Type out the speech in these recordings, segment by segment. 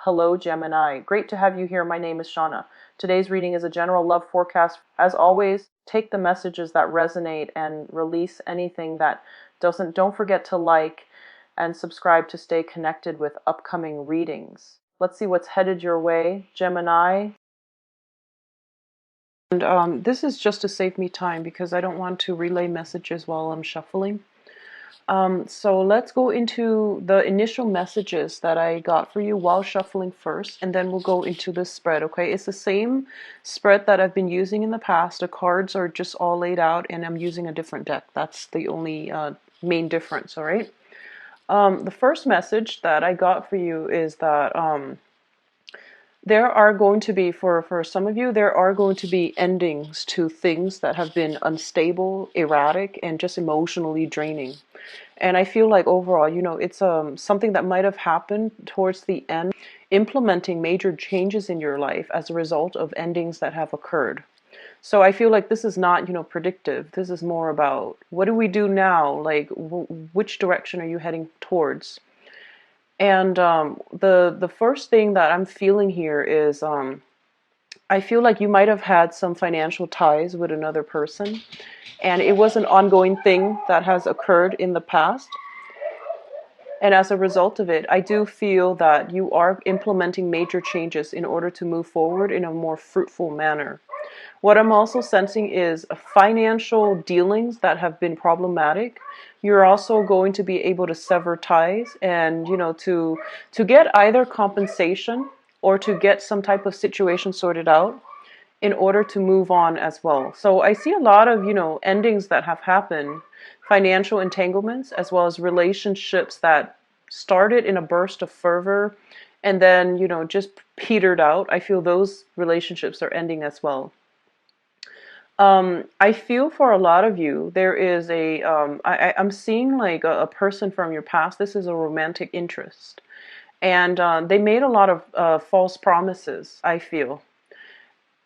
Hello, Gemini. Great to have you here. My name is Shauna. Today's reading is a general love forecast. As always, take the messages that resonate and release anything that doesn't. Don't forget to like and subscribe to stay connected with upcoming readings. Let's see what's headed your way, Gemini. And this is just to save me time because I don't want to relay messages while I'm shuffling. So let's go into the initial messages that I got for you while shuffling first, and then we'll go into the spread, okay? It's the same spread that I've been using in the past. The cards are just all laid out, and I'm using a different deck. That's the only main difference, all right? The first message that I got for you is that there are going to be, for some of you, there are going to be endings to things that have been unstable, erratic, and just emotionally draining. And I feel like overall, it's something that might have happened towards the end, implementing major changes in your life as a result of endings that have occurred. So I feel like this is not, predictive. This is more about what do we do now? Like, which direction are you heading towards? And the first thing that I'm feeling here is I feel like you might have had some financial ties with another person, and it was an ongoing thing that has occurred in the past. And as a result of it, I do feel that you are implementing major changes in order to move forward in a more fruitful manner. What I'm also sensing is financial dealings that have been problematic. You're also going to be able to sever ties and, to get either compensation or to get some type of situation sorted out in order to move on as well. So I see a lot of, endings that have happened, financial entanglements, as well as relationships that started in a burst of fervor and then, just petered out. I feel those relationships are ending as well. I feel for a lot of you, there is I'm seeing like a person from your past. This is a romantic interest. And they made a lot of false promises, I feel.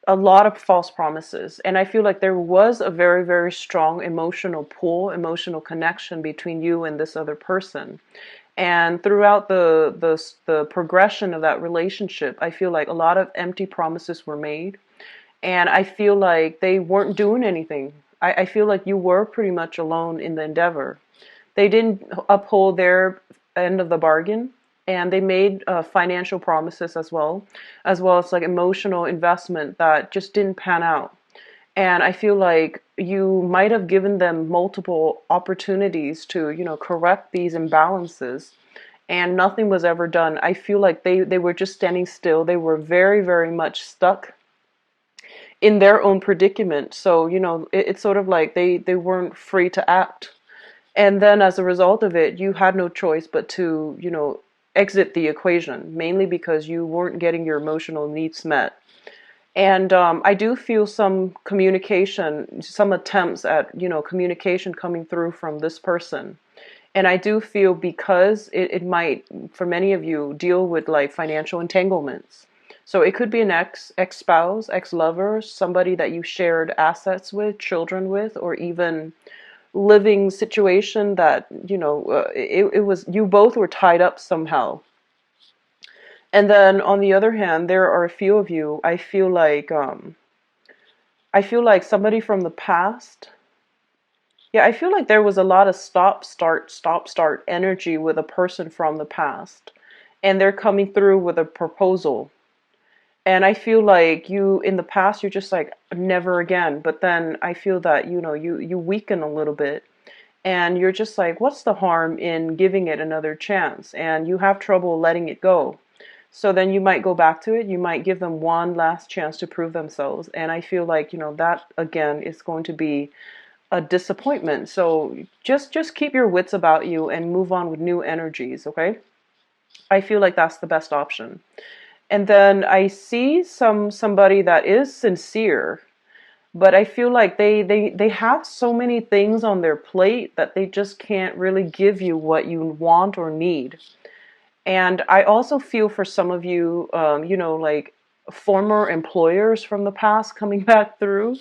A lot of false promises. And I feel like there was a very, very strong emotional pull, emotional connection between you and this other person. And throughout the progression of that relationship, I feel like a lot of empty promises were made. And I feel like they weren't doing anything. I feel like you were pretty much alone in the endeavor. They didn't uphold their end of the bargain, and they made financial promises as well as like emotional investment that just didn't pan out. And I feel like you might have given them multiple opportunities to, correct these imbalances, and nothing was ever done. I feel like they were just standing still. They were very, very much stuck in their own predicament. So, it's sort of like they weren't free to act. And then as a result of it, you had no choice but to, exit the equation, mainly because you weren't getting your emotional needs met. And I do feel some communication, some attempts at, communication coming through from this person. And I do feel because it might, for many of you, deal with like financial entanglements. So it could be an ex-spouse, ex-lover, somebody that you shared assets with, children with, or even living situation that, it was, you both were tied up somehow. And then on the other hand, there are a few of you, I feel like somebody from the past. Yeah, I feel like there was a lot of stop, start energy with a person from the past. And they're coming through with a proposal. And I feel like you, in the past, you're just like, never again. But then I feel that, you weaken a little bit. And you're just like, what's the harm in giving it another chance? And you have trouble letting it go. So then you might go back to it. You might give them one last chance to prove themselves. And I feel like, that, again, is going to be a disappointment. So just keep your wits about you and move on with new energies, okay? I feel like that's the best option. And then I see somebody that is sincere, but I feel like they have so many things on their plate that they just can't really give you what you want or need. And I also feel for some of you, like former employers from the past coming back through.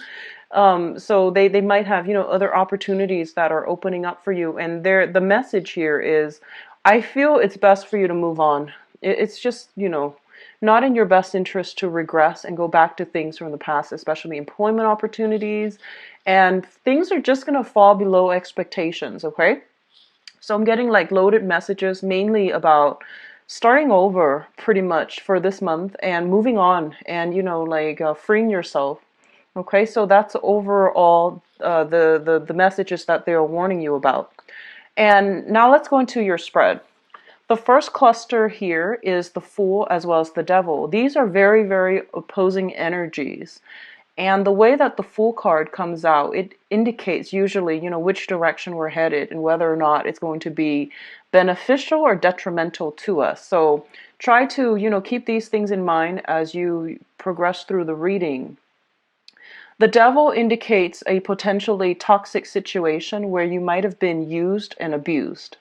So they might have, other opportunities that are opening up for you. And the message here is, I feel it's best for you to move on. It's just, not in your best interest to regress and go back to things from the past, especially employment opportunities, and things are just going to fall below expectations, okay? So I'm getting like loaded messages mainly about starting over pretty much for this month and moving on and, like freeing yourself. Okay, so that's overall the messages that they're warning you about. And now let's go into your spread. The first cluster here is the Fool as well as the Devil. These are very, very opposing energies. And the way that the Fool card comes out, it indicates usually, which direction we're headed and whether or not it's going to be beneficial or detrimental to us. So try to, keep these things in mind as you progress through the reading. The Devil indicates a potentially toxic situation where you might have been used and abused.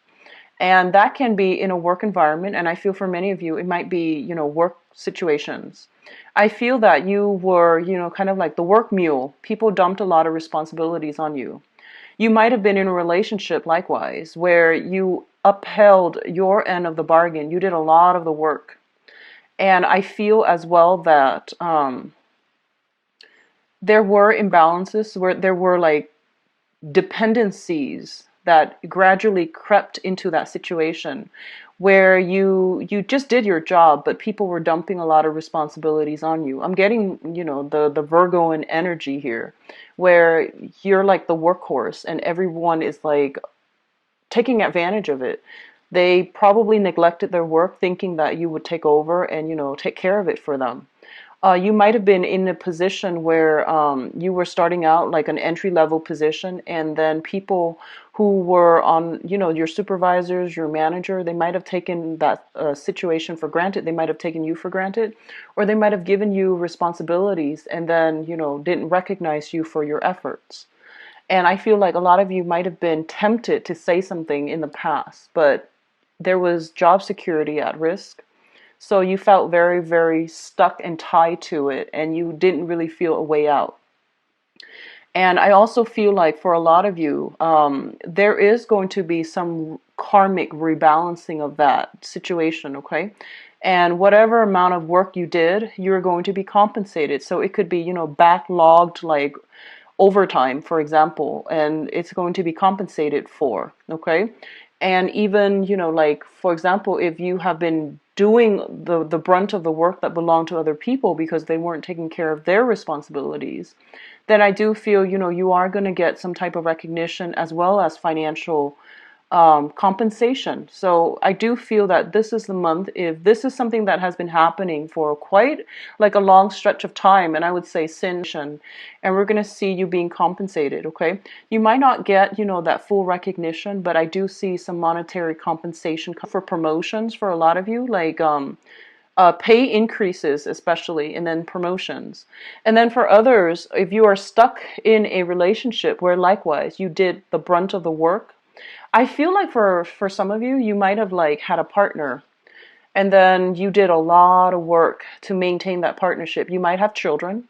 And that can be in a work environment, and I feel for many of you, it might be, work situations. I feel that you were, kind of like the work mule. People dumped a lot of responsibilities on you. You might have been in a relationship likewise, where you upheld your end of the bargain. You did a lot of the work. And I feel as well that there were imbalances, where there were like dependencies that gradually crept into that situation where you just did your job, but people were dumping a lot of responsibilities on you. I'm getting, the Virgoan energy here, where you're like the workhorse and everyone is like taking advantage of it. They probably neglected their work thinking that you would take over and, take care of it for them. You might have been in a position where you were starting out like an entry-level position, and then people who were on, your supervisors, your manager, they might have taken that situation for granted. They might have taken you for granted, or they might have given you responsibilities and then, didn't recognize you for your efforts. And I feel like a lot of you might have been tempted to say something in the past, but there was job security at risk. So you felt very, very stuck and tied to it, and you didn't really feel a way out. And I also feel like for a lot of you, there is going to be some karmic rebalancing of that situation, okay? And whatever amount of work you did, you're going to be compensated. So it could be, backlogged like overtime, for example, and it's going to be compensated for, okay? And even, like, for example, if you have been doing the brunt of the work that belonged to other people because they weren't taking care of their responsibilities, then I do feel, you are going to get some type of recognition as well as financial compensation. So I do feel that this is the month, if this is something that has been happening for quite like a long stretch of time, and I would say since, and we're going to see you being compensated, okay? You might not get, that full recognition, but I do see some monetary compensation for promotions for a lot of you, like pay increases especially, and then promotions. And then for others, if you are stuck in a relationship where likewise you did the brunt of the work, I feel like for some of you, you might have like had a partner and then you did a lot of work to maintain that partnership. You might have children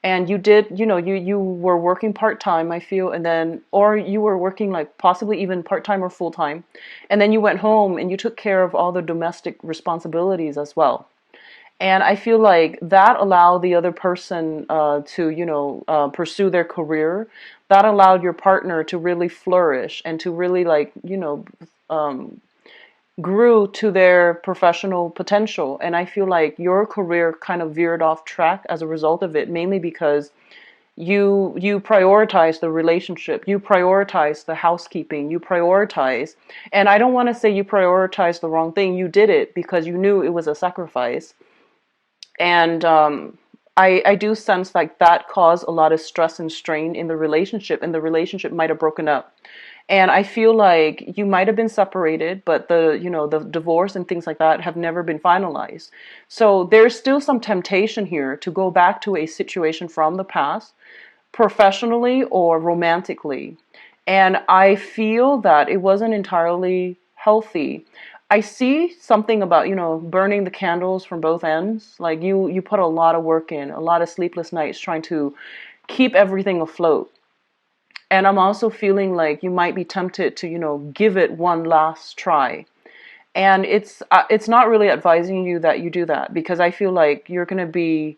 and you did, you were working part-time, I feel, and then, or you were working like possibly even part-time or full-time. And then you went home and you took care of all the domestic responsibilities as well. And I feel like that allowed the other person to, pursue their career. That allowed your partner to really flourish and to really like, grew to their professional potential. And I feel like your career kind of veered off track as a result of it, mainly because you prioritize the relationship, you prioritize the housekeeping, you prioritize, and I don't want to say you prioritize the wrong thing. You did it because you knew it was a sacrifice. And I do sense like that caused a lot of stress and strain in the relationship, and the relationship might have broken up. And I feel like you might have been separated, but the divorce and things like that have never been finalized. So there's still some temptation here to go back to a situation from the past, professionally or romantically. And I feel that it wasn't entirely healthy. I see something about, burning the candles from both ends. Like you put a lot of work in, a lot of sleepless nights trying to keep everything afloat. And I'm also feeling like you might be tempted to, give it one last try. And it's not really advising you that you do that, because I feel like you're going to be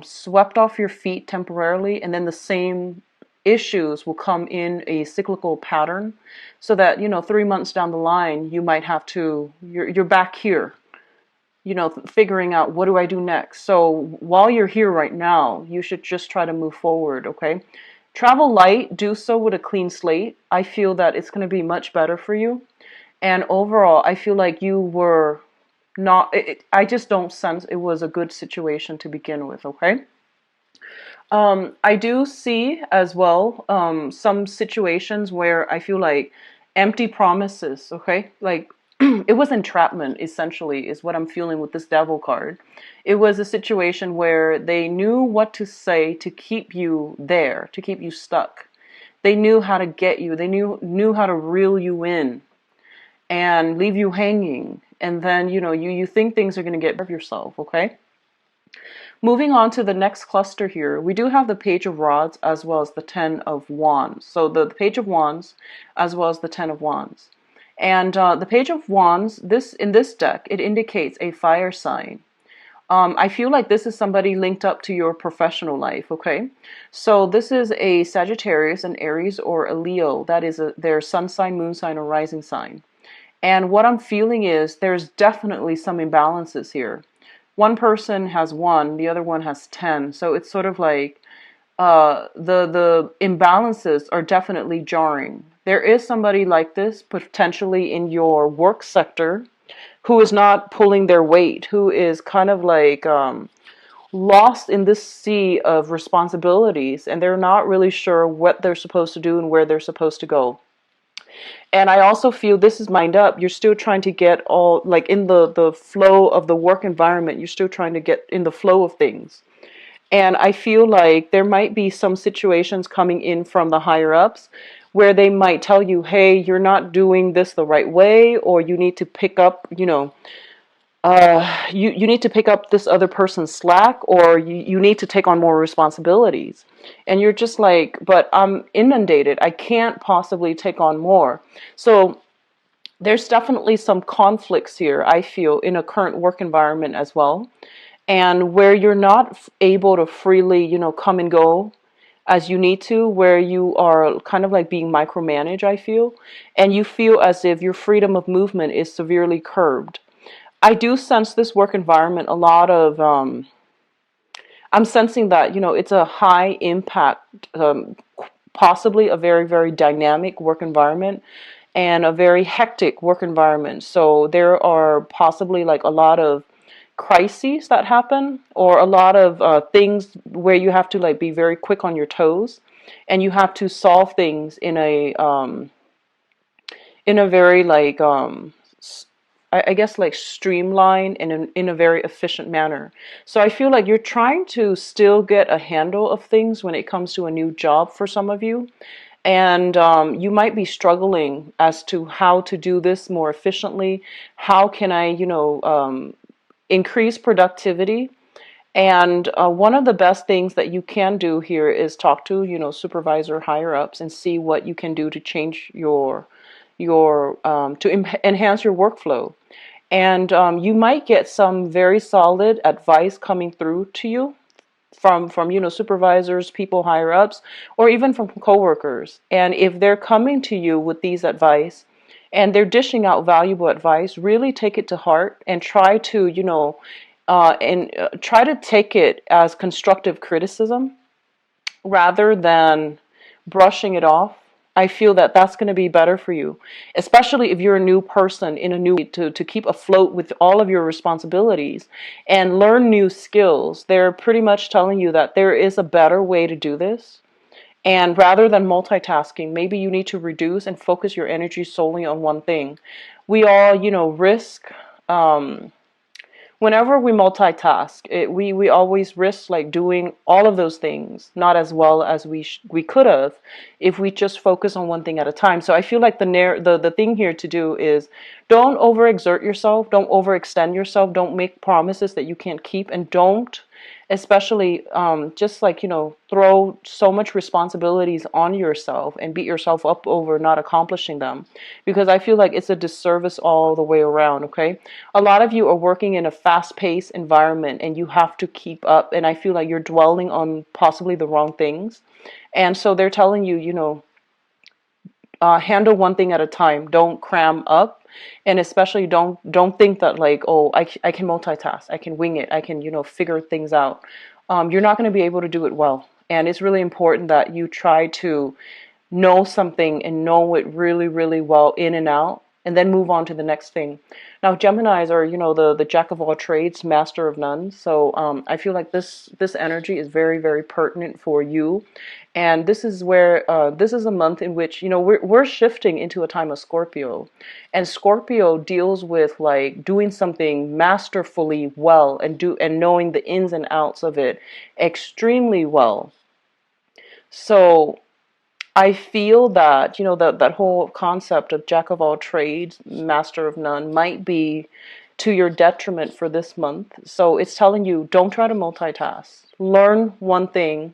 swept off your feet temporarily, and then the same issues will come in a cyclical pattern, so that 3 months down the line you might have to you're back here, figuring out, what do I do next? So while you're here right now, you should just try to move forward, okay? Travel light, do so with a clean slate. I feel that it's going to be much better for you. And overall, I feel like you were not, I just don't sense it was a good situation to begin with, okay? I do see as well some situations where I feel like empty promises, okay? Like it was entrapment, essentially, is what I'm feeling with this devil card. It was a situation where they knew what to say to keep you there, to keep you stuck. They knew how to get you. They knew how to reel you in and leave you hanging. And then, you think things are going to get rid of yourself, okay? Moving on to the next cluster here, we do have the Page of Rods as well as the Ten of Wands. So the Page of Wands as well as the Ten of Wands. And the Page of Wands, in this deck, it indicates a fire sign. I feel like this is somebody linked up to your professional life, okay? So this is a Sagittarius, an Aries, or a Leo. That is their sun sign, moon sign, or rising sign. And what I'm feeling is there's definitely some imbalances here. One person has 1, the other one has 10. So it's sort of like the imbalances are definitely jarring. There is somebody like this potentially in your work sector who is not pulling their weight, who is kind of like lost in this sea of responsibilities, and they're not really sure what they're supposed to do and where they're supposed to go. And I also feel this is mind up. You're still trying to get all, like, in the flow of the work environment. You're still trying to get in the flow of things. And I feel like there might be some situations coming in from the higher ups where they might tell you, hey, you're not doing this the right way, or you need to pick up, you need to pick up this other person's slack, or you need to take on more responsibilities. And you're just like, but I'm inundated. I can't possibly take on more. So there's definitely some conflicts here, I feel, in a current work environment as well. And where you're not able to freely, come and go as you need to, where you are kind of like being micromanaged, I feel. And you feel as if your freedom of movement is severely curbed. I do sense this work environment a lot of, I'm sensing that, it's a high impact, possibly a very, very dynamic work environment and a very hectic work environment. So there are possibly like a lot of crises that happen, or a lot of things where you have to like be very quick on your toes, and you have to solve things in a very like I guess like streamlined and in a very efficient manner. So I feel like you're trying to still get a handle of things when it comes to a new job for some of you. And you might be struggling as to how to do this more efficiently. How can I, increase productivity? And one of the best things that you can do here is talk to, supervisor, higher ups, and see what you can do to change enhance your workflow. And you might get some very solid advice coming through to you from supervisors, people higher ups, or even from coworkers. And if they're coming to you with these advice and they're dishing out valuable advice, really take it to heart and try to try to take it as constructive criticism rather than brushing it off. I feel that that's going to be better for you, especially if you're a new person in a new to keep afloat with all of your responsibilities and learn new skills. They're pretty much telling you that there is a better way to do this. And rather than multitasking, maybe you need to reduce and focus your energy solely on one thing. We all, risk whenever we multitask, we always risk like doing all of those things not as well as we could have if we just focus on one thing at a time. So I feel like the thing here to do is don't overexert yourself, don't overextend yourself, don't make promises that you can't keep, and don't especially just like, throw so much responsibilities on yourself and beat yourself up over not accomplishing them, because I feel like it's a disservice all the way around. Okay, a lot of you are working in a fast-paced environment and you have to keep up, and I feel like you're dwelling on possibly the wrong things. And so they're telling you, handle one thing at a time. Don't cram up, and especially don't think that like, oh, I can multitask, I can wing it, I can figure things out. You're not going to be able to do it well, and it's really important that you try to know something and know it really, really well in and out, and then move on to the next thing. Now, Geminis are, the jack of all trades, master of none. So I feel like this energy is very, very pertinent for you. And this is where this is a month in which, we're shifting into a time of Scorpio. And Scorpio deals with like doing something masterfully well, and knowing the ins and outs of it extremely well. So I feel that, that whole concept of jack of all trades, master of none might be to your detriment for this month. So it's telling you, don't try to multitask. Learn one thing,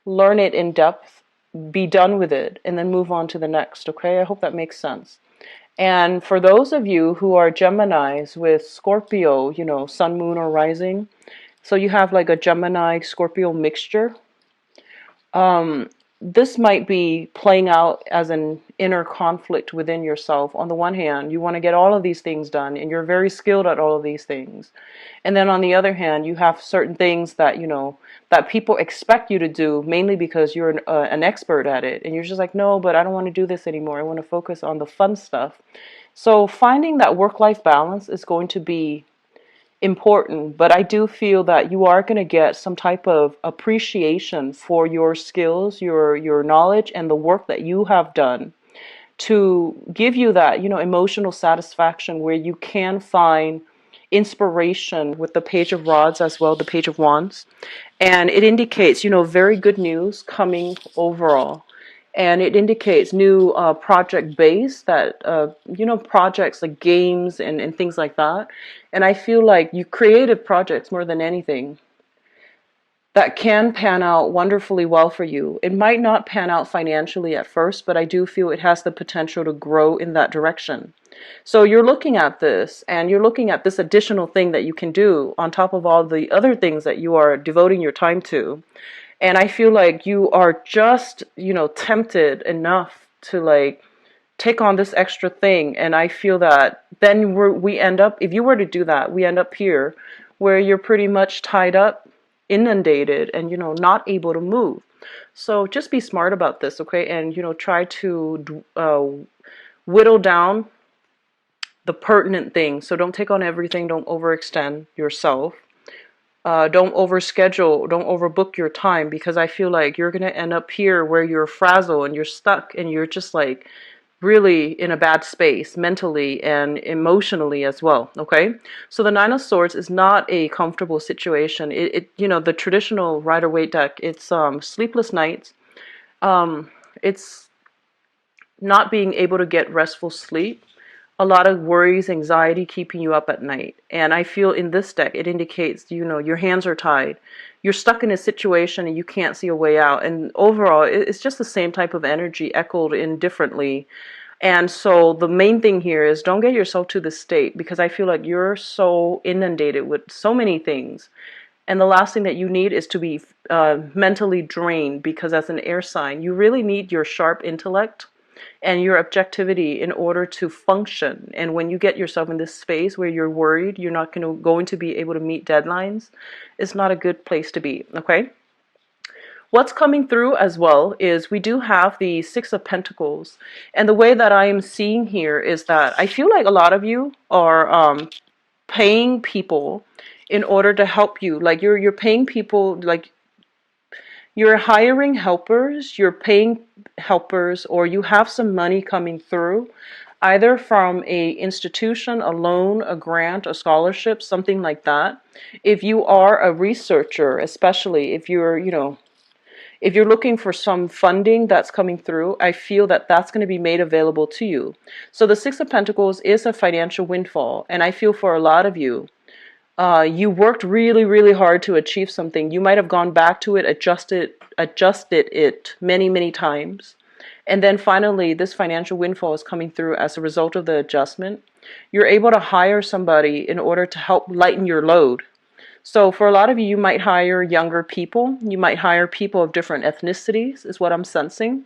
learn it in depth, be done with it, and then move on to the next. Okay, I hope that makes sense. And for those of you who are Geminis with Scorpio, sun, moon, or rising, so you have like a Gemini Scorpio mixture. This might be playing out as an inner conflict within yourself. On the one hand, you want to get all of these things done, and you're very skilled at all of these things. And then on the other hand, you have certain things that, that people expect you to do, mainly because you're an expert at it. And you're just like, no, but I don't want to do this anymore. I want to focus on the fun stuff. So finding that work-life balance is going to be important, but I do feel that you are going to get some type of appreciation for your skills, your knowledge, and the work that you have done to give you that, emotional satisfaction where you can find inspiration with the Page of Rods as well, the Page of Wands. And it indicates, very good news coming overall. And it indicates new project base that, projects like games and things like that. And I feel like you creative projects more than anything that can pan out wonderfully well for you. It might not pan out financially at first, but I do feel it has the potential to grow in that direction. So you're looking at this, and you're looking at this additional thing that you can do on top of all the other things that you are devoting your time to. And I feel like you are just, tempted enough to like take on this extra thing. And I feel that then we end up, if you were to do that, we end up here where you're pretty much tied up, inundated, and, not able to move. So just be smart about this, okay? And, try to whittle down the pertinent things. So don't take on everything. Don't overextend yourself. Don't overschedule, don't overbook your time, because I feel like you're going to end up here where you're frazzled and you're stuck and you're just like really in a bad space mentally and emotionally as well. Okay, so the Nine of Swords is not a comfortable situation. The traditional Rider-Waite deck, it's sleepless nights. It's not being able to get restful sleep, a lot of worries, anxiety keeping you up at night. And I feel in this deck, it indicates, your hands are tied. You're stuck in a situation and you can't see a way out. And overall, it's just the same type of energy echoed in differently. And so the main thing here is don't get yourself to this state, because I feel like you're so inundated with so many things. And the last thing that you need is to be mentally drained, because as an air sign, you really need your sharp intellect and your objectivity in order to function. And when you get yourself in this space where you're worried you're not going to be able to meet deadlines, it's not a good place to be. Okay, what's coming through as well is we do have the Six of Pentacles, and the way that I am seeing here is that I feel like a lot of you are paying people in order to help you. Like you're paying people, like you're hiring helpers, you're paying helpers, or you have some money coming through, either from a institution, a loan, a grant, a scholarship, something like that. If you are a researcher, especially if you're, if you're looking for some funding that's coming through, I feel that that's going to be made available to you. So the Six of Pentacles is a financial windfall, and I feel for a lot of you, You worked really, really hard to achieve something. You might have gone back to it, adjusted it many, many times. And then finally, this financial windfall is coming through as a result of the adjustment. You're able to hire somebody in order to help lighten your load. So for a lot of you, you might hire younger people. You might hire people of different ethnicities, is what I'm sensing.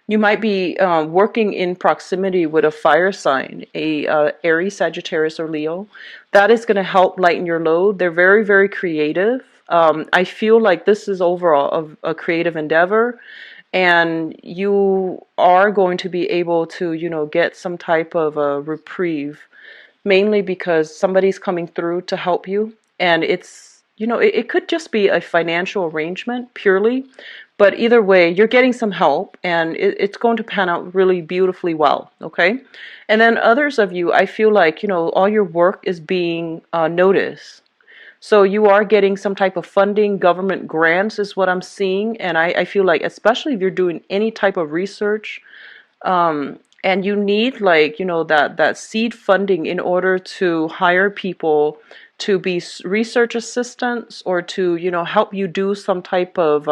You might be working in proximity with a fire sign, a Aries, Sagittarius, or Leo. That is going to help lighten your load. They're very, very creative. I feel like this is overall a creative endeavor, and you are going to be able to, get some type of a reprieve, mainly because somebody's coming through to help you. And it's, it could just be a financial arrangement purely, but either way, you're getting some help, and it's going to pan out really beautifully well, okay? And then others of you, I feel like, all your work is being noticed. So you are getting some type of funding, government grants is what I'm seeing. And I feel like, especially if you're doing any type of research, and you need, like, that seed funding in order to hire people to be research assistants, or to, help you do some type of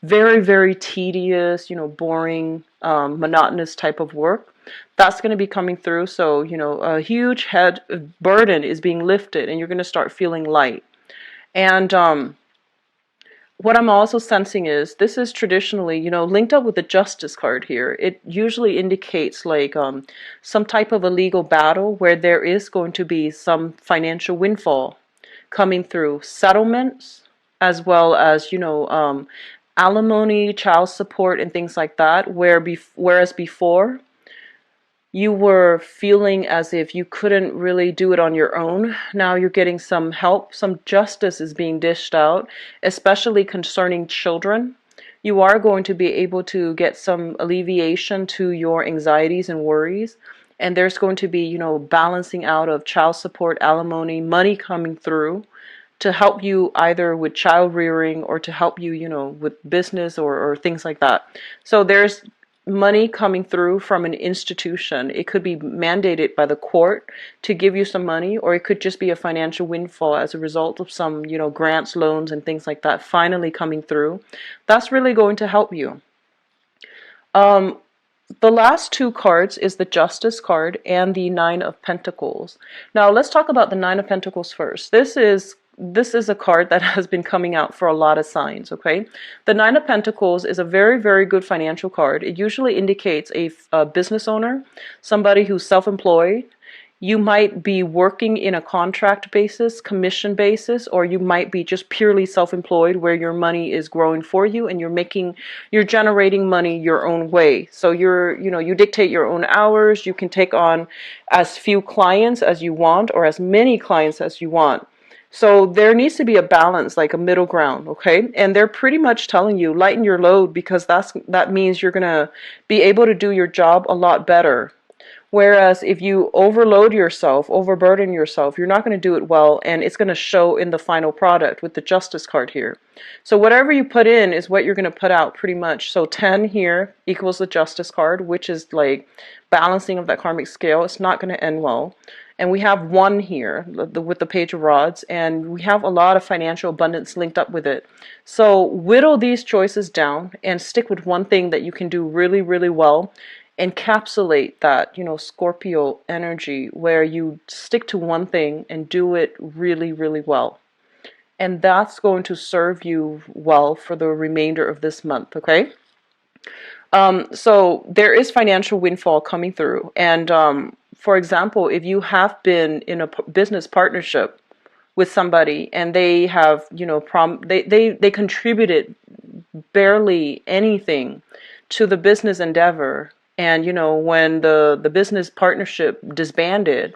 very, very tedious, boring, monotonous type of work. That's going to be coming through. So, a huge head burden is being lifted, and you're going to start feeling light. And what I'm also sensing is this is traditionally, linked up with the Justice card here. It usually indicates like some type of a legal battle where there is going to be some financial windfall coming through, settlements, as well as, alimony, child support, and things like that. Whereas before, you were feeling as if you couldn't really do it on your own. Now you're getting some help, some justice is being dished out, especially concerning children. You are going to be able to get some alleviation to your anxieties and worries. And there's going to be, balancing out of child support, alimony, money coming through to help you either with child rearing, or to help you, with business, or things like that. So there's money coming through from an institution. It could be mandated by the court to give you some money, or it could just be a financial windfall as a result of some, grants, loans, and things like that finally coming through. That's really going to help you. The last two cards is the Justice card and the Nine of Pentacles. Now let's talk about the Nine of Pentacles first. This is a card that has been coming out for a lot of signs, okay? The Nine of Pentacles is a very, very good financial card. It usually indicates a business owner, somebody who's self-employed. You might be working in a contract basis, commission basis, or you might be just purely self-employed where your money is growing for you and you're generating money your own way. So you dictate your own hours. You can take on as few clients as you want, or as many clients as you want. So there needs to be a balance, like a middle ground, okay? And they're pretty much telling you, lighten your load, because that means you're going to be able to do your job a lot better. Whereas if you overload yourself, overburden yourself, you're not going to do it well, and it's going to show in the final product with the Justice card here. So whatever you put in is what you're going to put out, pretty much. So 10 here equals the Justice card, which is like balancing of that karmic scale. It's not going to end well. And we have 1 here with the Page of Rods, and we have a lot of financial abundance linked up with it. So whittle these choices down and stick with one thing that you can do really, really well. Encapsulate that, Scorpio energy, where you stick to one thing and do it really, really well. And that's going to serve you well for the remainder of this month, okay? So there is financial windfall coming through. And for example, if you have been in a business partnership with somebody and they have, they contributed barely anything to the business endeavor, and when the business partnership disbanded,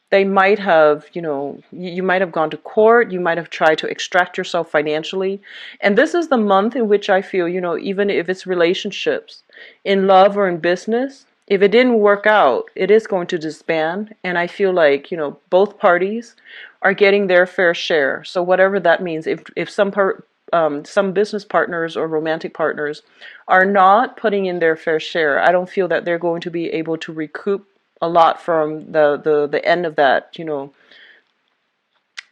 they might have, you might have gone to court, you might have tried to extract yourself financially. And this is the month in which I feel, even if it's relationships, in love or in business, if it didn't work out, it is going to disband. And I feel like, both parties are getting their fair share. So whatever that means, if some business partners or romantic partners are not putting in their fair share, I don't feel that they're going to be able to recoup a lot from the end of that,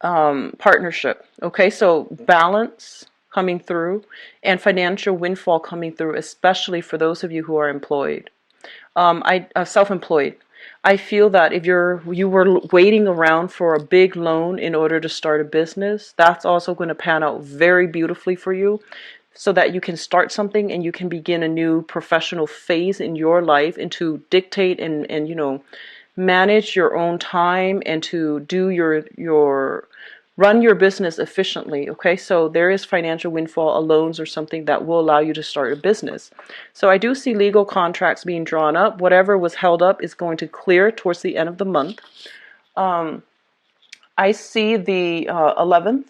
partnership. Okay, so balance coming through and financial windfall coming through, especially for those of you who are employed. I self-employed. I feel that if you were waiting around for a big loan in order to start a business, that's also going to pan out very beautifully for you, so that you can start something and you can begin a new professional phase in your life, and to dictate and manage your own time, and to do your run your business efficiently. Okay, so there is financial windfall, a loans or something that will allow you to start a business. So I do see legal contracts being drawn up. Whatever was held up is going to clear towards the end of the month. I see the 11th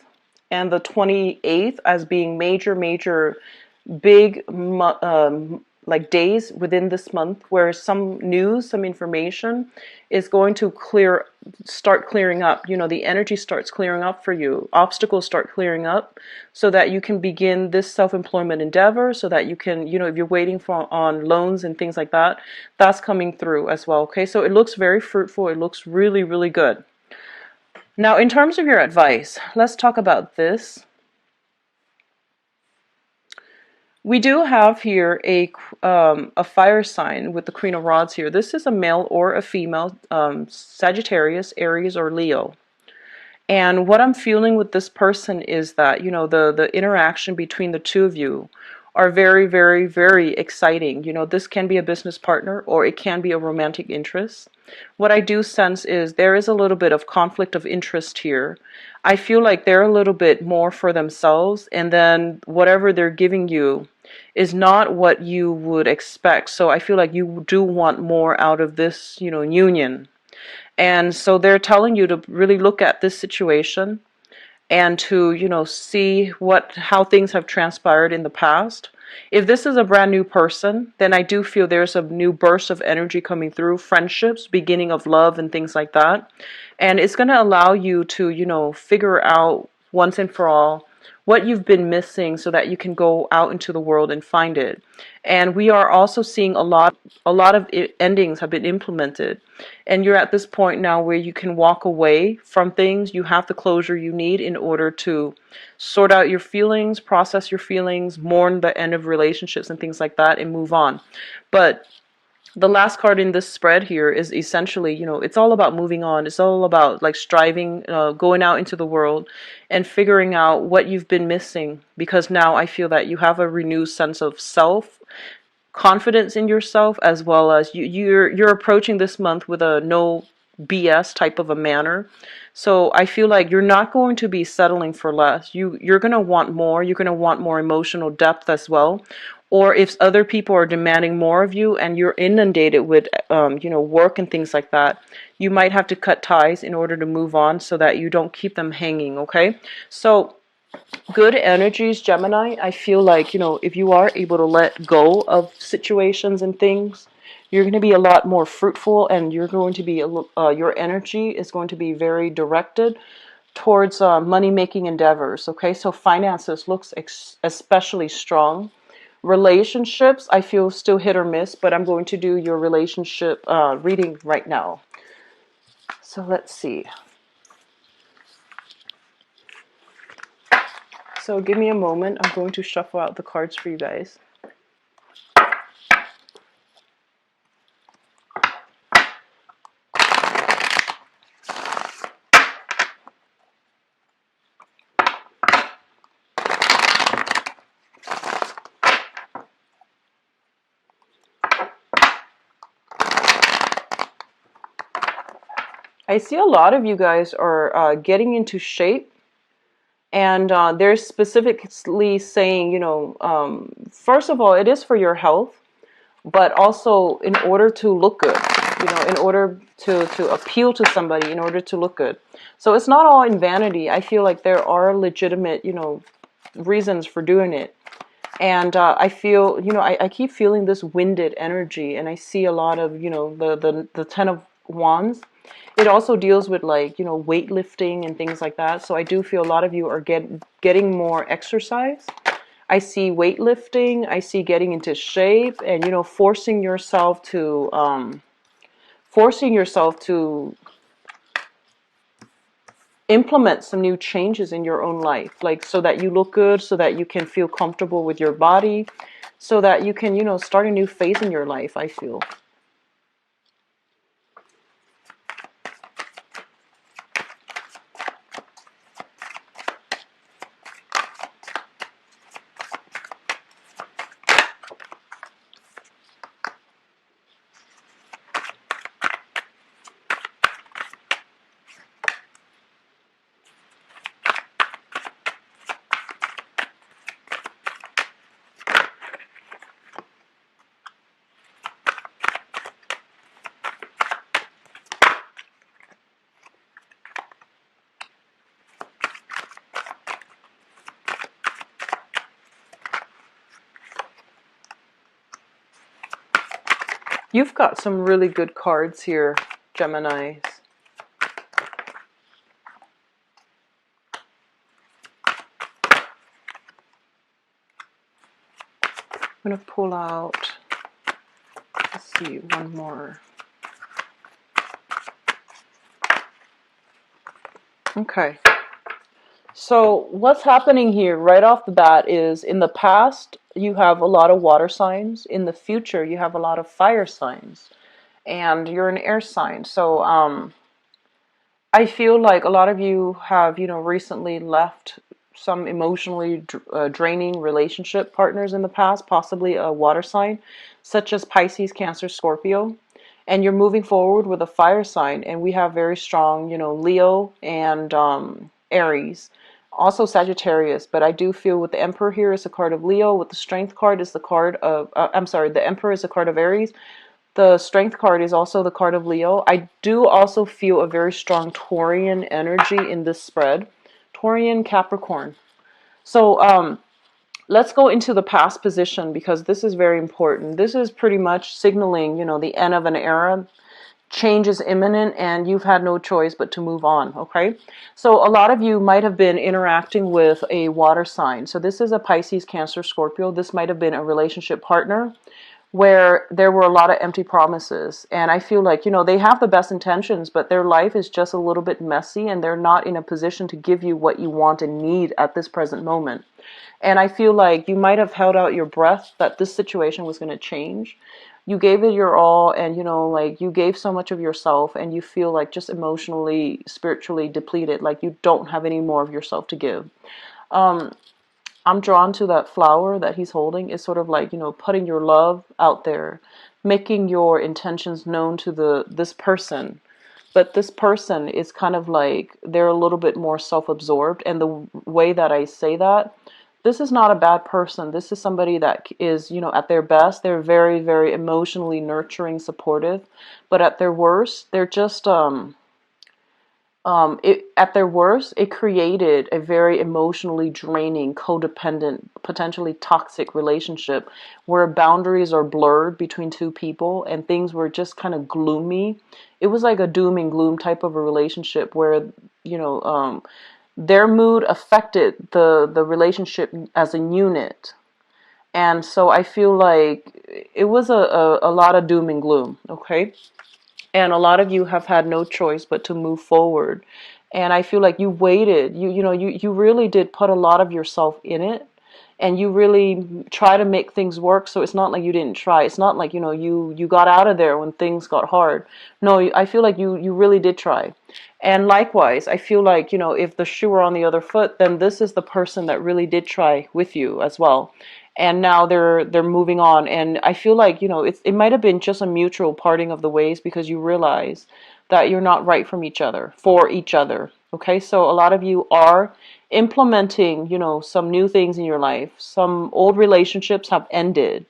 and the 28th as being major big like days within this month, where some news, some information is going to start clearing up. The energy starts clearing up for you. Obstacles start clearing up, so that you can begin this self-employment endeavor, so that you can, if you're waiting for on loans and things like that, that's coming through as well. Okay, so it looks very fruitful. It looks really, really good. Now, in terms of your advice, let's talk about this. We do have here a fire sign with the Queen of Rods here. This is a male or a female, Sagittarius, Aries, or Leo. And what I'm feeling with this person is that, the interaction between the two of you are very, very, very exciting. This can be a business partner, or it can be a romantic interest. What I do sense is there is a little bit of conflict of interest here. I feel like they're a little bit more for themselves, and then whatever they're giving you is not what you would expect. So I feel like you do want more out of this, union. And so they're telling you to really look at this situation, and to, see how things have transpired in the past. If this is a brand new person, then I do feel there's a new burst of energy coming through, friendships, beginning of love and things like that. And it's going to allow you to, figure out once and for all what you've been missing, so that you can go out into the world and find it. And we are also seeing a lot of endings have been implemented. And you're at this point now where you can walk away from things. You have the closure you need in order to sort out your feelings, process your feelings, mourn the end of relationships and things like that, and move on. But the last card in this spread here is essentially, it's all about moving on. It's all about like striving, going out into the world and figuring out what you've been missing. Because now I feel that you have a renewed sense of self, confidence in yourself, as well as you're approaching this month with a no BS type of a manner. So I feel like you're not going to be settling for less. You're going to want more. You're going to want more emotional depth as well. Or if other people are demanding more of you and you're inundated with work and things like that, you might have to cut ties in order to move on, so that you don't keep them hanging. Okay, so good energies, Gemini. I feel like, if you are able to let go of situations and things, you're going to be a lot more fruitful, and you're going to be your energy is going to be very directed towards money-making endeavors. Okay, so finances looks especially strong. Relationships, I feel still hit or miss, but I'm going to do your relationship reading right now. So let's see. So give me a moment. I'm going to shuffle out the cards for you guys. I see a lot of you guys are getting into shape, and they're specifically saying, first of all, it is for your health, but also in order to look good, in order to appeal to somebody, in order to look good. So it's not all in vanity. I feel like there are legitimate, reasons for doing it. And I feel, I keep feeling this winded energy, and I see a lot of, the Ten of Wands. It also deals with like, weightlifting and things like that. So I do feel a lot of you are getting more exercise. I see weightlifting. I see getting into shape, and, forcing yourself to implement some new changes in your own life, like so that you look good, so that you can feel comfortable with your body, so that you can, start a new phase in your life, I feel. You've got some really good cards here, Geminis. I'm going to pull out, let's see, one more. Okay. So what's happening here right off the bat is, in the past, you have a lot of water signs. In the future, you have a lot of fire signs. And you're an air sign. So I feel like a lot of you have, recently left some emotionally draining relationship partners in the past, possibly a water sign, such as Pisces, Cancer, Scorpio. And you're moving forward with a fire sign. And we have very strong, Leo and Aries. Also Sagittarius, but I do feel with the Emperor here is a card of Leo, with the Strength card is the card of, the Emperor is a card of Aries. The Strength card is also the card of Leo. I do also feel a very strong Taurian energy in this spread. Taurian, Capricorn. So let's go into the past position, because this is very important. This is pretty much signaling, the end of an era. Change is imminent and you've had no choice but to move on, okay? So a lot of you might have been interacting with a water sign. So this is a Pisces, Cancer, Scorpio. This might have been a relationship partner where there were a lot of empty promises. And I feel like, they have the best intentions, but their life is just a little bit messy and they're not in a position to give you what you want and need at this present moment. And I feel like you might have held out your breath that this situation was going to change. You gave it your all, and, you gave so much of yourself, and you feel like just emotionally, spiritually depleted, like you don't have any more of yourself to give. I'm drawn to that flower that he's holding. It's sort of like, putting your love out there, making your intentions known to this person. But this person is kind of like, they're a little bit more self-absorbed. And the way that I say that, this is not a bad person. This is somebody that is, at their best, they're very, very emotionally nurturing, supportive. But at their worst, they're just, at their worst, it created a very emotionally draining, codependent, potentially toxic relationship where boundaries are blurred between two people and things were just kind of gloomy. It was like a doom and gloom type of a relationship where, their mood affected the relationship as a unit. And so I feel like it was a lot of doom and gloom, okay? And a lot of you have had no choice but to move forward. And I feel like you waited. You really did put a lot of yourself in it. And you really try to make things work. So it's not like you didn't try. It's not like, you got out of there when things got hard. No, I feel like you really did try. And likewise, I feel like, if the shoe were on the other foot, then this is the person that really did try with you as well. And now they're moving on. And I feel like, it might have been just a mutual parting of the ways, because you realize that you're not right from each other, for each other. Okay, so a lot of you are implementing, some new things in your life. Some old relationships have ended.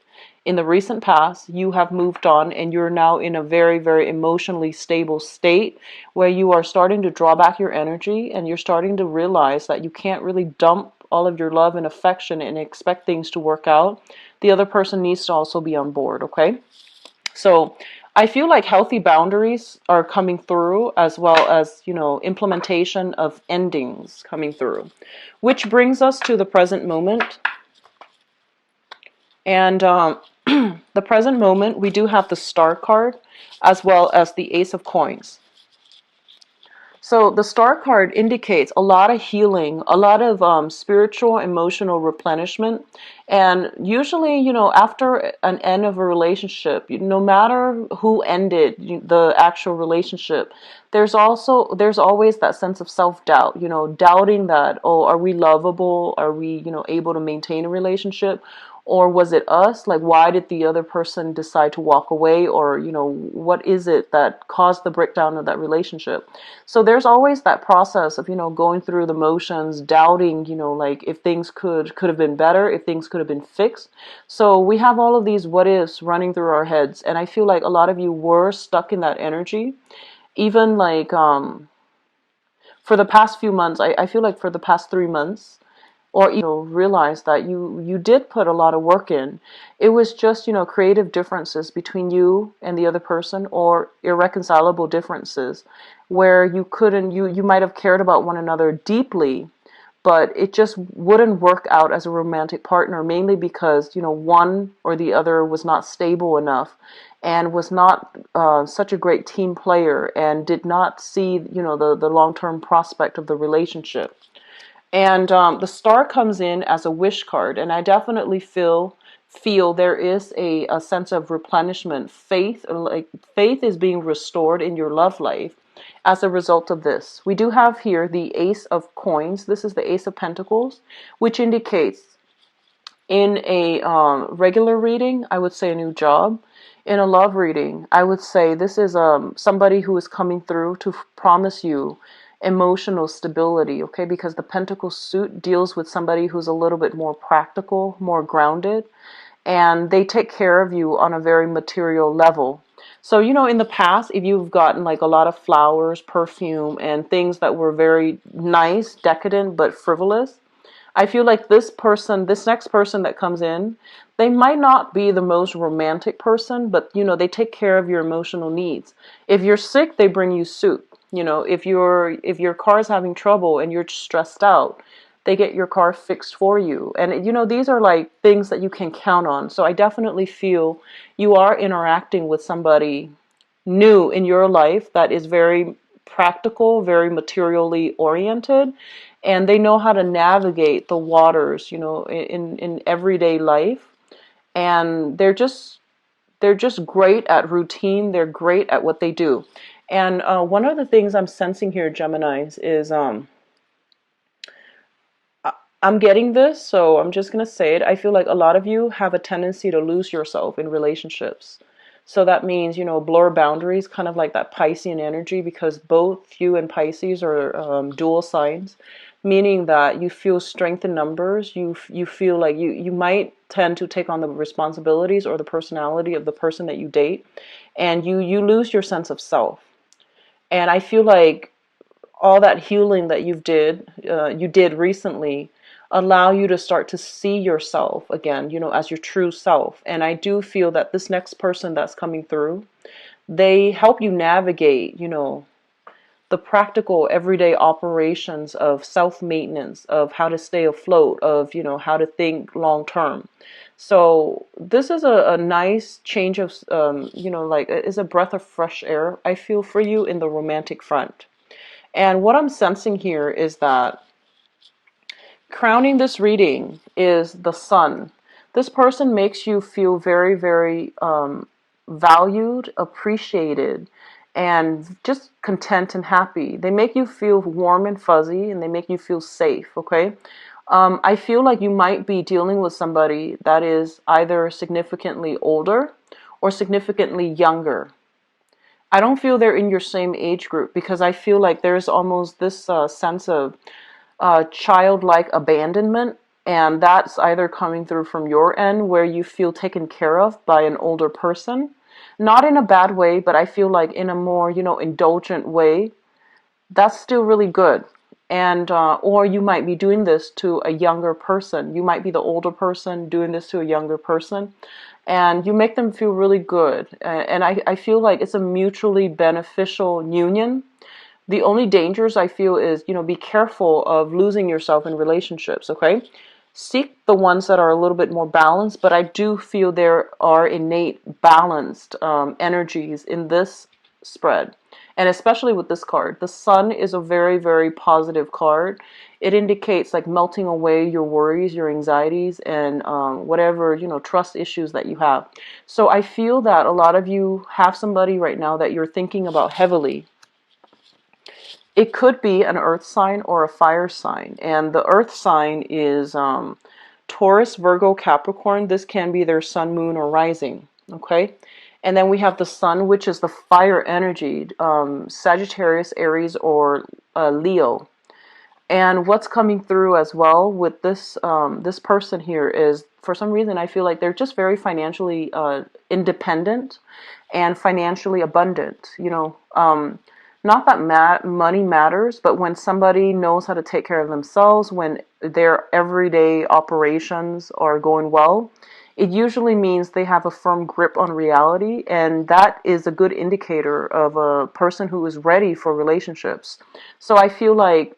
In the recent past, you have moved on and you're now in a very, very emotionally stable state where you are starting to draw back your energy and you're starting to realize that you can't really dump all of your love and affection and expect things to work out. The other person needs to also be on board, okay? So I feel like healthy boundaries are coming through, as well as, implementation of endings coming through, which brings us to the present moment. And the present moment, we do have the Star card as well as the Ace of Coins. So the star card indicates a lot of healing, a lot of spiritual, emotional replenishment. And usually, after an end of a relationship, no matter who ended the actual relationship, there's always that sense of self-doubt, doubting that, oh, are we lovable? Are we, able to maintain a relationship? Or was it us? Like, why did the other person decide to walk away? Or, what is it that caused the breakdown of that relationship? So there's always that process of, going through the motions, doubting, like if things could have been better, if things could have been fixed. So we have all of these what ifs running through our heads. And I feel like a lot of you were stuck in that energy. Even like for the past few months, I feel like for the past 3 months, or realize that you did put a lot of work in. It was just creative differences between you and the other person, or irreconcilable differences where you couldn't you might have cared about one another deeply, but it just wouldn't work out as a romantic partner, mainly because one or the other was not stable enough and was not such a great team player and did not see the long-term prospect of the relationship. And the star comes in as a wish card, and I definitely feel there is a sense of replenishment. Faith is being restored in your love life as a result of this. We do have here the Ace of Coins. This is the Ace of Pentacles, which indicates in a regular reading, I would say a new job. In a love reading, I would say this is somebody who is coming through to promise you emotional stability, okay? Because the Pentacle suit deals with somebody who's a little bit more practical, more grounded, and they take care of you on a very material level. So, in the past, if you've gotten like a lot of flowers, perfume, and things that were very nice, decadent, but frivolous, I feel like this next person that comes in, they might not be the most romantic person, but they take care of your emotional needs. If you're sick, they bring you soup. If your car's having trouble and you're stressed out, they get your car fixed for you. And these are like things that you can count on. So I definitely feel you are interacting with somebody new in your life that is very practical, very materially oriented, and they know how to navigate the waters, in everyday life. And they're just great at routine. They're great at what they do. And one of the things I'm sensing here, Geminis, is I'm getting this, so I'm just going to say it. I feel like a lot of you have a tendency to lose yourself in relationships. So that means, blur boundaries, kind of like that Piscean energy, because both you and Pisces are dual signs, meaning that you feel strength in numbers. You feel like you might tend to take on the responsibilities or the personality of the person that you date, and you lose your sense of self. And I feel like all that healing that you did recently allow you to start to see yourself again, as your true self. And I do feel that this next person that's coming through, they help you navigate, the practical everyday operations of self-maintenance, of how to stay afloat, of, how to think long term. So this is a nice change of, like, is a breath of fresh air, I feel, for you in the romantic front. And what I'm sensing here is that crowning this reading is the sun. This person makes you feel very, very valued, appreciated, and just content and happy. They make you feel warm and fuzzy, and they make you feel safe, okay? I feel like you might be dealing with somebody that is either significantly older or significantly younger. I don't feel they're in your same age group, because I feel like there's almost this sense of childlike abandonment, and that's either coming through from your end where you feel taken care of by an older person, not in a bad way, but I feel like in a more indulgent way. That's still really good. And or you might be doing this to a younger person. You might be the older person doing this to a younger person, and you make them feel really good. And I feel like it's a mutually beneficial union. The only dangers I feel is, be careful of losing yourself in relationships, okay? Seek the ones that are a little bit more balanced, but I do feel there are innate balanced energies in this spread. And especially with this card, the Sun is a very, very positive card. It indicates like melting away your worries, your anxieties, and whatever, trust issues that you have. So I feel that a lot of you have somebody right now that you're thinking about heavily. It could be an earth sign or a fire sign. And the earth sign is Taurus, Virgo, Capricorn. This can be their sun, moon, or rising. Okay. And then we have the sun, which is the fire energy, Sagittarius, Aries, or Leo. And what's coming through as well with this person here is, for some reason, I feel like they're just very financially independent and financially abundant. Not that money matters, but when somebody knows how to take care of themselves, when their everyday operations are going well, it usually means they have a firm grip on reality, and that is a good indicator of a person who is ready for relationships. So I feel like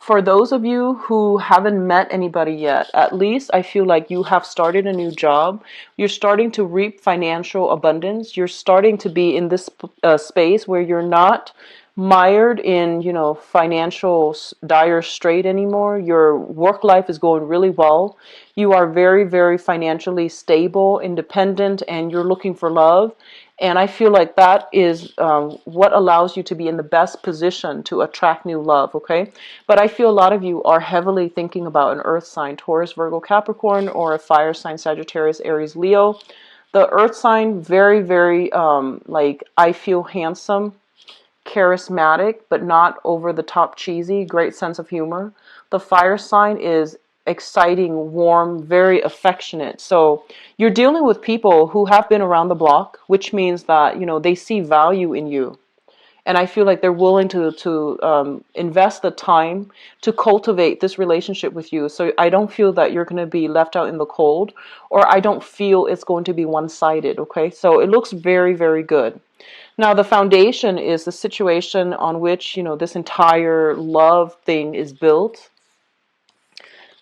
for those of you who haven't met anybody yet, at least I feel like you have started a new job. You're starting to reap financial abundance. You're starting to be in this space where you're not mired in, financial dire strait anymore. Your work life is going really well. You are very, very financially stable, independent, and you're looking for love. And I feel like that is what allows you to be in the best position to attract new love, okay? But I feel a lot of you are heavily thinking about an earth sign, Taurus, Virgo, Capricorn, or a fire sign, Sagittarius, Aries, Leo. The earth sign, very, very, I feel handsome, charismatic, but not over the top cheesy, great sense of humor. The fire sign is exciting, warm, very affectionate. So you're dealing with people who have been around the block, which means that, they see value in you. And I feel like they're willing to invest the time to cultivate this relationship with you. So I don't feel that you're going to be left out in the cold, or I don't feel it's going to be one-sided, okay? So it looks very, very good. Now, the foundation is the situation on which, this entire love thing is built.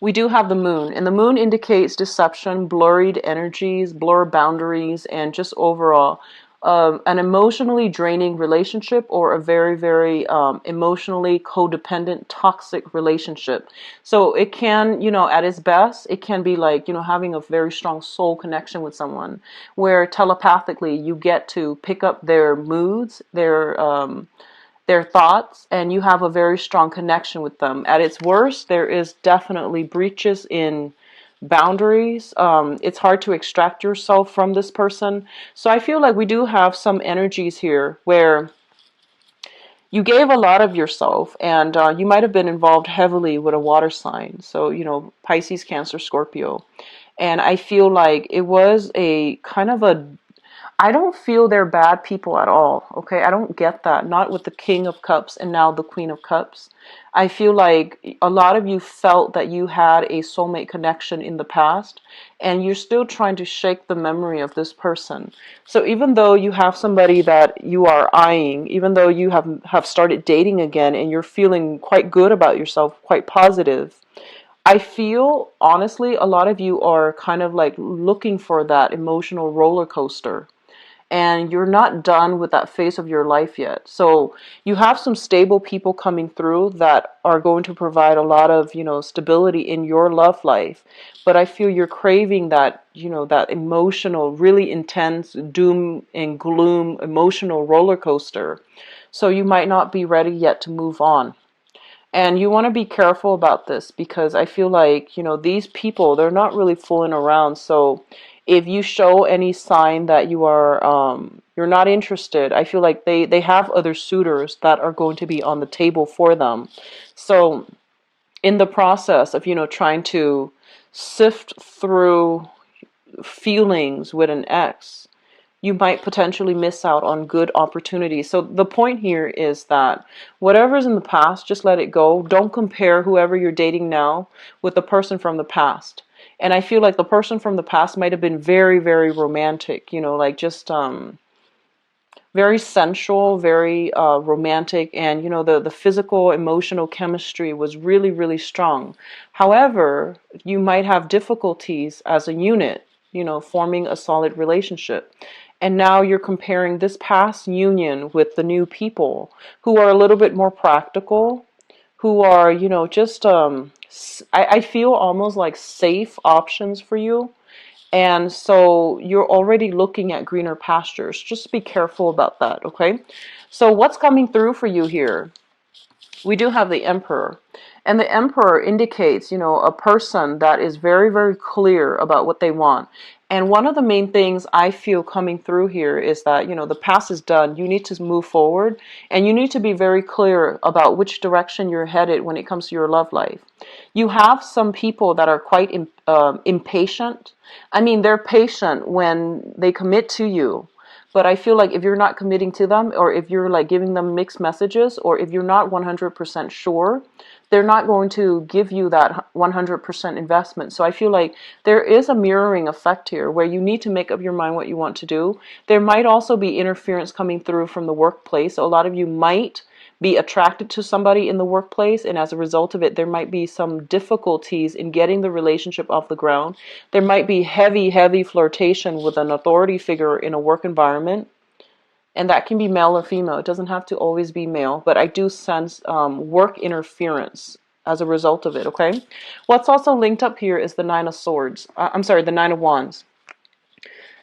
We do have the moon, and the moon indicates deception, blurred energies, blur boundaries, and just overall an emotionally draining relationship, or a very, very emotionally codependent, toxic relationship. So it can, at its best, it can be like, having a very strong soul connection with someone where telepathically you get to pick up their moods, their thoughts, and you have a very strong connection with them. At its worst, there is definitely breaches in boundaries. It's hard to extract yourself from this person. So I feel like we do have some energies here where you gave a lot of yourself, and you might have been involved heavily with a water sign. So, Pisces, Cancer, Scorpio. And I feel like it was a kind of a I don't feel they're bad people at all, okay? I don't get that. Not with the King of Cups and now the Queen of Cups. I feel like a lot of you felt that you had a soulmate connection in the past, and you're still trying to shake the memory of this person. So even though you have somebody that you are eyeing, even though you have started dating again and you're feeling quite good about yourself, quite positive, I feel, honestly, a lot of you are kind of like looking for that emotional roller coaster, and you're not done with that phase of your life yet. So you have some stable people coming through that are going to provide a lot of, stability in your love life. But I feel you're craving that, that emotional, really intense doom and gloom emotional roller coaster. So you might not be ready yet to move on. And you want to be careful about this, because I feel like, these people, they're not really fooling around. So if you show any sign that you're not interested, I feel like they have other suitors that are going to be on the table for them. So in the process of, trying to sift through feelings with an ex, you might potentially miss out on good opportunities. So the point here is that whatever's in the past, just let it go. Don't compare whoever you're dating now with the person from the past. And I feel like the person from the past might have been very, very romantic, like just very sensual, very romantic, and the physical, emotional chemistry was really, really strong. However, you might have difficulties as a unit, forming a solid relationship. And now you're comparing this past union with the new people who are a little bit more practical, who are, just, I feel almost like safe options for you. And so you're already looking at greener pastures. Just be careful about that, okay? So what's coming through for you here? We do have the Emperor. And the Emperor indicates, a person that is very, very clear about what they want. And one of the main things I feel coming through here is that, the past is done. You need to move forward, and you need to be very clear about which direction you're headed when it comes to your love life. You have some people that are quite impatient. I mean, they're patient when they commit to you. But I feel like if you're not committing to them, or if you're like giving them mixed messages, or if you're not 100% sure, they're not going to give you that 100% investment. So I feel like there is a mirroring effect here where you need to make up your mind what you want to do. There might also be interference coming through from the workplace. A lot of you might be attracted to somebody in the workplace, and as a result of it, there might be some difficulties in getting the relationship off the ground. There might be heavy, heavy flirtation with an authority figure in a work environment, and that can be male or female. It doesn't have to always be male, but I do sense work interference as a result of it, okay? What's also linked up here is the Nine of Swords. I'm sorry, the Nine of Wands.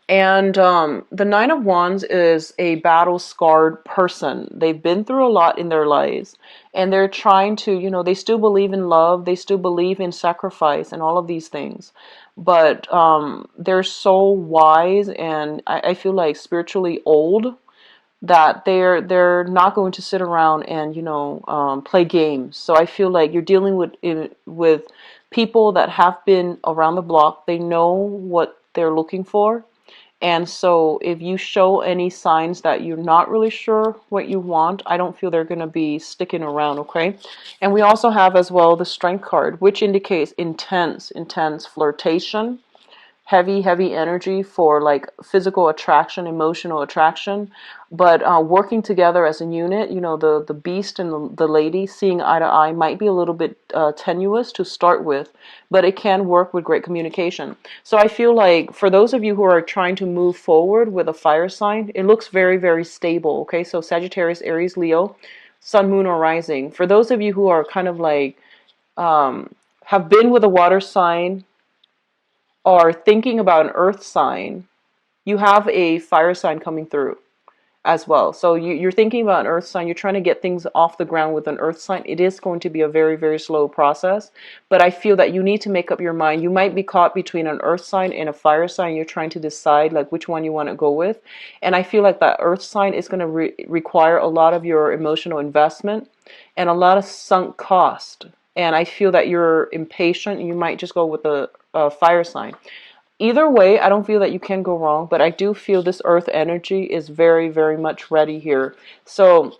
And the Nine of Wands is a battle-scarred person. They've been through a lot in their lives, and they're trying to, they still believe in love, they still believe in sacrifice and all of these things. But they're so wise, and I feel like spiritually old, that they're not going to sit around and play games. So I feel like you're dealing with people that have been around the block. They know what they're looking for. And so if you show any signs that you're not really sure what you want, I don't feel they're going to be sticking around, okay? And we also have as well the Strength card, which indicates intense flirtation, heavy energy for like physical attraction, emotional attraction, but working together as a unit. The beast and the lady seeing eye to eye might be a little bit tenuous to start with, but it can work with great communication. So I feel like for those of you who are trying to move forward with a fire sign, it looks very, very stable, okay? So Sagittarius, Aries, Leo, Sun, Moon, or Rising. For those of you who are kind of like have been with a water sign, are thinking about an earth sign, you have a fire sign coming through as well. So you're thinking about an earth sign, you're trying to get things off the ground with an earth sign. It is going to be a very, very slow process, but I feel that you need to make up your mind. You might be caught between an earth sign and a fire sign. You're trying to decide like which one you want to go with. And I feel like that earth sign is going to require a lot of your emotional investment and a lot of sunk cost. And I feel that you're impatient. You might just go with the fire sign. Either way, I don't feel that you can go wrong, but I do feel this earth energy is very, very much ready here. So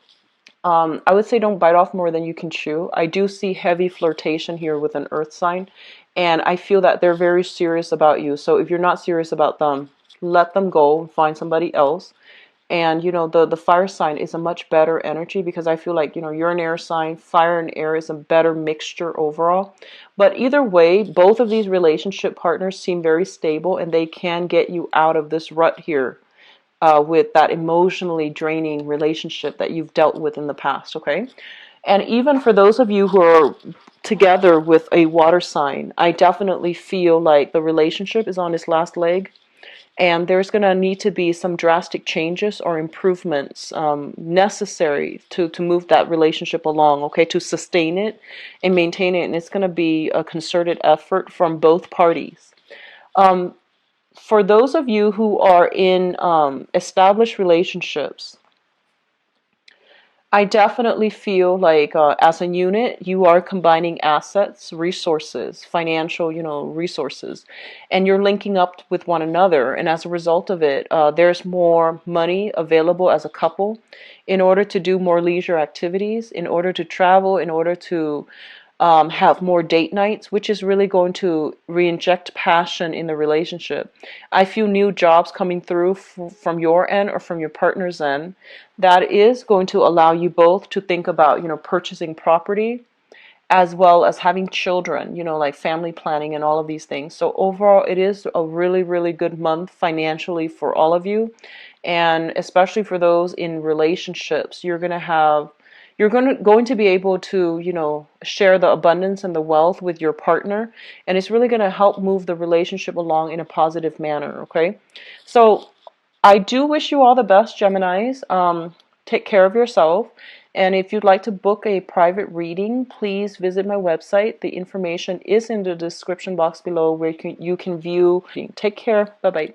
I would say don't bite off more than you can chew. I do see heavy flirtation here with an earth sign, and I feel that they're very serious about you. So if you're not serious about them, let them go and find somebody else. And the fire sign is a much better energy, because I feel like you're an air sign. Fire and air is a better mixture overall. But either way, both of these relationship partners seem very stable, and they can get you out of this rut here with that emotionally draining relationship that you've dealt with in the past, okay? And even for those of you who are together with a water sign, I definitely feel like the relationship is on its last leg. And there's going to need to be some drastic changes or improvements necessary to move that relationship along, okay, to sustain it and maintain it. And it's going to be a concerted effort from both parties. For those of you who are in established relationships, I definitely feel like as a unit, you are combining assets, resources, financial, resources, and you're linking up with one another. And as a result of it, there's more money available as a couple in order to do more leisure activities, in order to travel, in order to have more date nights, which is really going to re-inject passion in the relationship. I feel new jobs coming through from your end or from your partner's end. That is going to allow you both to think about, purchasing property as well as having children, you know, like family planning and all of these things. So overall, it is a really, really good month financially for all of you. And especially for those in relationships, you're going to be able to, you know, share the abundance and the wealth with your partner, and it's really going to help move the relationship along in a positive manner, okay? So I do wish you all the best, Geminis. Take care of yourself. And if you'd like to book a private reading, please visit my website. The information is in the description box below where you can view. Take care. Bye-bye.